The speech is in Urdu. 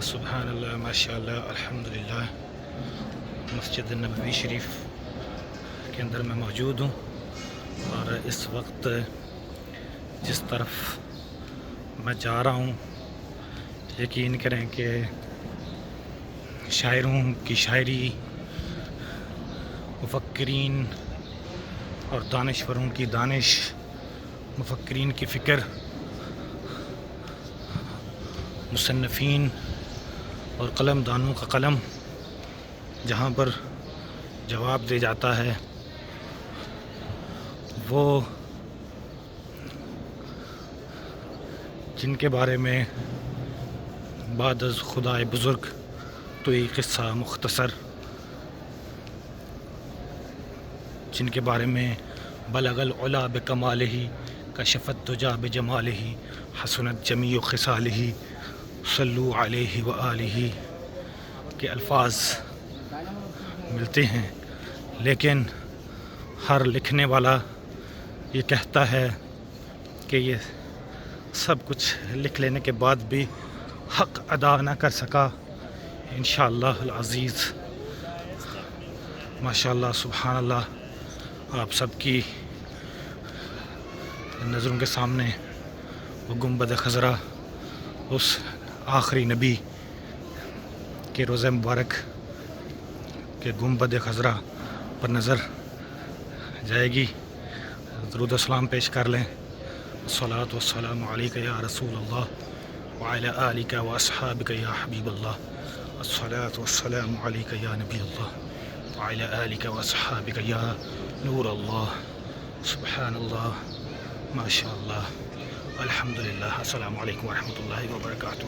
سبحان اللہ، ماشاء اللہ، الحمدللہ۔ مسجد نبوی شریف کے اندر میں موجود ہوں، اور اس وقت جس طرف میں جا رہا ہوں، یقین کریں کہ شاعروں کی شاعری، مفکرین اور دانشوروں کی دانش، مفکرین کی فکر، مصنفین اور قلم دانوں کا قلم جہاں پر جواب دے جاتا ہے، وہ جن کے بارے میں بعد از خدائے بزرگ تو یہ قصہ مختصر، جن کے بارے میں بلغ العلا بکمالہ، کشف الدجا بجمالہ، حسنت جمیع خصالہ، صلو علیہ وآلہ کے الفاظ ملتے ہیں، لیکن ہر لکھنے والا یہ کہتا ہے کہ یہ سب کچھ لکھ لینے کے بعد بھی حق ادا نہ کر سکا۔ انشاءاللہ العزیز، ماشاءاللہ، سبحان اللہ، آپ سب کی نظروں کے سامنے وہ گنبد خضرا، اس آخری نبی کے روضہ مبارک کے گنبد خضرا پر نظر جائے گی۔ درود و سلام پیش کر لیں۔ الصلاۃ والسلام علیک یا رسول اللہ وعلی آلک و اصحابک یا حبیب اللہ۔ الصلاۃ والسلام علیک یا نبی اللہ وعلی آلک و اصحابک یا نور اللہ۔ سبحان اللہ، ماشاء اللہ، الحمدللہ۔ السلام علیکم ورحمۃ اللہ وبرکاتہ۔